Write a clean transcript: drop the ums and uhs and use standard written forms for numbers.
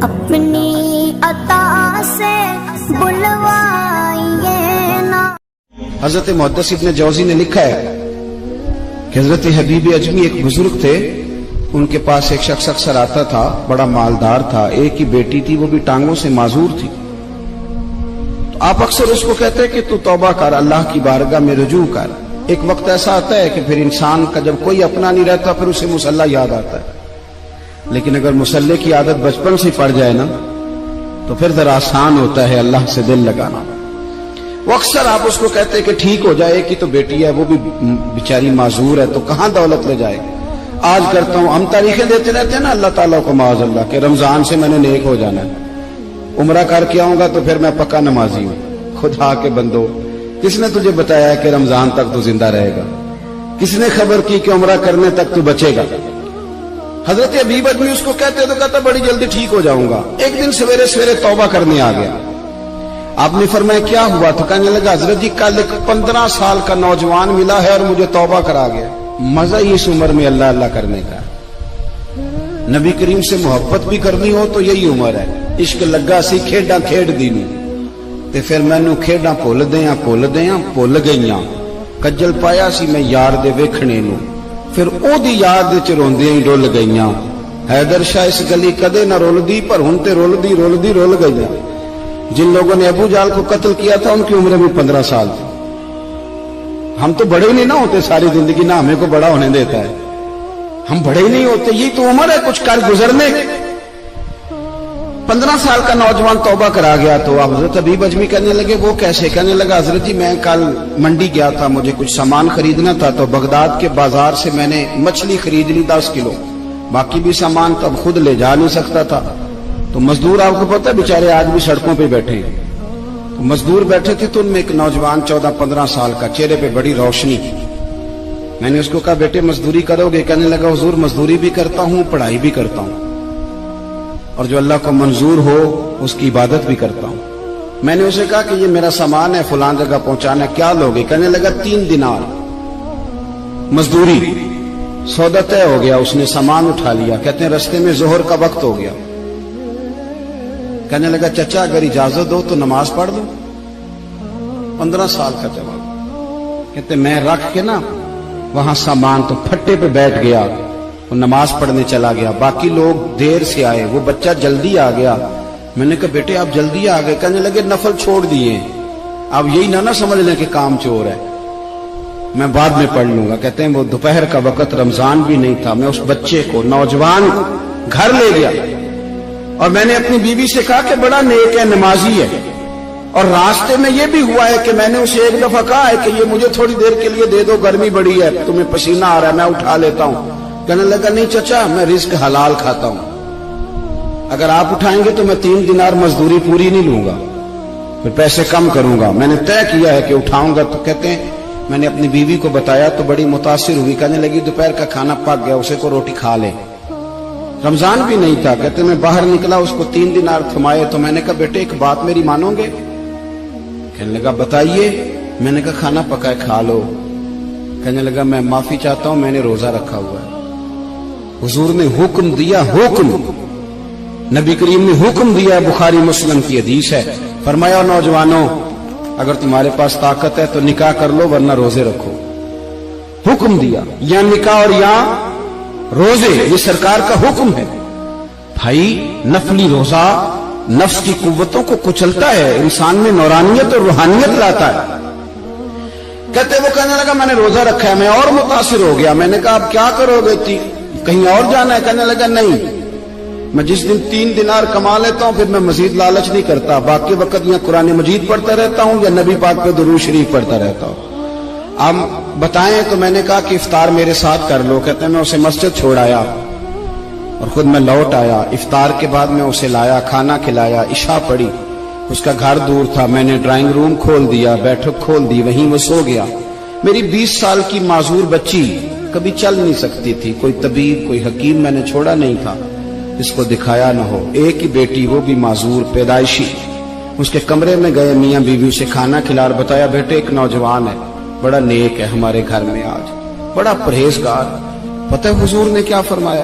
اپنی عطا سے بلوائیے نا۔ حضرت محدث ابن جوزی نے لکھا ہے کہ حضرت حبیب اجمی ایک بزرگ تھے، ان کے پاس ایک شخص اکثر آتا تھا، بڑا مالدار تھا، ایک ہی بیٹی تھی، وہ بھی ٹانگوں سے معذور تھی۔ تو آپ اکثر اس کو کہتے کہ تو توبہ کر، اللہ کی بارگاہ میں رجوع کر۔ ایک وقت ایسا آتا ہے کہ پھر انسان کا جب کوئی اپنا نہیں رہتا پھر اسے مصلی یاد آتا ہے، لیکن اگر مصلی کی عادت بچپن سے پڑ جائے نا تو پھر ذرا آسان ہوتا ہے اللہ سے دل لگانا۔ وہ اکثر آپ اس کو کہتے کہ ٹھیک ہو جائے کہ تو بیٹی ہے، وہ بھی بیچاری معذور ہے، تو کہاں دولت لے جائے گی۔ آج کرتا ہوں، ہم تاریخیں دیتے رہتے ہیں نا اللہ تعالیٰ کو معاذ اللہ کہ رمضان سے میں نے نیک ہو جانا ہے، عمرہ کر کے آؤں گا تو پھر میں پکا نمازی ہوں۔ خدا کے بندو، کس نے تجھے بتایا کہ رمضان تک تو زندہ رہے گا؟ کس نے خبر کی کہ عمرہ کرنے تک تو بچے گا؟ حضرت حبیب اجمی اس کو کہتے تو کہتا بڑی جلدی ٹھیک ہو جاؤں گا۔ ایک دن سویرے سویرے توبہ کرنے آ گیا۔ آپ نے فرمایا کیا ہوا؟ تو کہنے لگا حضرت جی کل ایک 15 سال کا نوجوان ملا ہے اور مجھے توبہ کرا گیا۔ مزہ ہی اس عمر میں اللہ اللہ کرنے کا، نبی کریم سے محبت بھی کرنی ہو تو یہی عمر ہے۔ عشق لگا سی کھیڈاں کھیڈ دی نوں تے پھر مینوں کھیڈاں بھول بھول گئیاں، کجل پایا سی میں یار دے ویکھنے نوں، پھر او دی یاد وچ روندیاں ہی ڈل گئیاں۔ حیدر شاہ اس گلی کدے نہ رولدی پر ہن تے رول گئیاں۔ جن لوگوں نے ابو جہل کو قتل کیا تھا ان کی عمر بھی 15 سال تھی۔ ہم تو بڑے ہی نہیں نہ ہوتے ساری زندگی، نہ ہمیں کو بڑا ہونے دیتا ہے، ہم بڑے ہی نہیں ہوتے، یہ تو عمر ہے کچھ کر گزرنے۔ 15 سال کا نوجوان توبہ کرا گیا تو اب حضرت حبیب اجمی کہنے لگے وہ کیسے؟ کہنے لگا حضرت جی میں کل منڈی گیا تھا، مجھے کچھ سامان خریدنا تھا، تو بغداد کے بازار سے میں نے مچھلی خرید لی 10 کلو، باقی بھی سامان تو اب خود لے جا نہیں سکتا تھا۔ تو مزدور آپ کو پتہ ہے بیچارے آج بھی سڑکوں پہ بیٹھے، تو مزدور بیٹھے تھے تو ان میں ایک نوجوان 14-15 سال کا، چہرے پہ بڑی روشنی۔ میں نے اس کو کہا بیٹے مزدوری کرو گے؟ کہنے لگا حضور مزدوری بھی کرتا ہوں، پڑھائی بھی کرتا ہوں، اور جو اللہ کو منظور ہو اس کی عبادت بھی کرتا ہوں۔ میں نے اسے کہا کہ یہ میرا سامان ہے فلاں جگہ پہنچانا، کیا لوگے؟ کہنے لگا 3 دینار مزدوری۔ سودا طے ہو گیا، اس نے سامان اٹھا لیا۔ کہتے ہیں رستے میں ظہر کا وقت ہو گیا، کہنے لگا چچا اگر اجازت دو تو نماز پڑھ دوں۔ 15 سال کا جواب۔ کہتے میں رکھ کے نا وہاں سامان تو پھٹے پہ بیٹھ گیا، وہ نماز پڑھنے چلا گیا، باقی لوگ دیر سے آئے، وہ بچہ جلدی آ گیا۔ میں نے کہا بیٹے آپ جلدی آ گئے؟ کہنے لگے نفل چھوڑ دیے، اب یہی نہ سمجھ لیں کہ کام چور ہے، میں بعد میں پڑھ لوں گا۔ کہتے ہیں وہ دوپہر کا وقت، رمضان بھی نہیں تھا، میں اس بچے کو نوجوان گھر لے گیا اور میں نے اپنی بیوی سے کہا کہ بڑا نیک ہے، نمازی ہے، اور راستے میں یہ بھی ہوا ہے کہ میں نے اسے ایک دفعہ کہا ہے کہ یہ مجھے تھوڑی دیر کے لیے دے دو، گرمی بڑی ہے، تمہیں پسینہ آ رہا ہے، میں اٹھا لیتا ہوں۔ کہنے لگا نہیں چچا میں رزق حلال کھاتا ہوں، اگر آپ اٹھائیں گے تو میں 3 دینار مزدوری پوری نہیں لوں گا، پھر پیسے کم کروں گا، میں نے طے کیا ہے کہ اٹھاؤں گا۔ تو کہتے ہیں میں نے اپنی بیوی کو بتایا تو بڑی متاثر ہوئی، کہنے لگی دوپہر کا کھانا پک گیا، اسے کو روٹی کھا لے، رمضان بھی نہیں تھا۔ کہتے میں باہر نکلا، اس کو 3 دینار تھمائے، تو میں نے کہا بیٹے ایک بات میری مانو گے؟ کہنے لگا بتائیے۔ میں نے کہا کھانا پکا ہے کھا لو۔ کہنے لگا میں معافی چاہتا ہوں، میں نے روزہ رکھا ہوا ہے۔ حضور نے حکم دیا، حکم نبی کریم نے حکم دیا، بخاری مسلم کی حدیث ہے، فرمایا نوجوانوں اگر تمہارے پاس طاقت ہے تو نکاح کر لو ورنہ روزے رکھو۔ حکم دیا، یا نکاح اور یا روزے، یہ سرکار کا حکم ہے۔ بھائی نفلی روزہ نفس کی قوتوں کو کچلتا ہے، انسان میں نورانیت اور روحانیت لاتا ہے۔ کہتے وہ کہنے لگا میں نے روزہ رکھا ہے، میں اور متاثر ہو گیا۔ میں نے کہا اب کیا کرو گے؟ کہیں اور جانا ہے؟ کہنے لگا نہیں، میں جس دن 3 دینار کما لیتا ہوں پھر میں مزید لالچ نہیں کرتا، باقی وقت یا قرآن مجید پڑھتا رہتا ہوں یا نبی پاک پہ درود شریف پڑھتا رہتا ہوں۔ اب بتائیں تو میں نے کہا کہ افطار میرے ساتھ کر لو۔ کہتے ہیں میں اسے مسجد چھوڑ آیا اور خود میں لوٹ آیا، افطار کے بعد میں اسے لایا، کھانا کھلایا، عشاء پڑھی، اس کا گھر دور تھا، میں نے ڈرائنگ روم کھول دیا، بیٹھک کھول دی، وہیں وہ سو گیا۔ میری 20 سال کی معذور بچی کبھی چل نہیں سکتی تھی، کوئی طبیب کوئی حکیم میں نے چھوڑا نہیں تھا اس کو دکھایا نہ ہو، ایک ہی بیٹی وہ بھی معذور پیدائشی۔ اس کے کمرے میں گئے، میاں بیوی سے کھانا کھلا اور بتایا بیٹے ایک نوجوان ہے بڑا نیک ہے ہمارے گھر میں، آج بڑا پرہیزگار۔ پتہ ہے حضور نے کیا فرمایا؟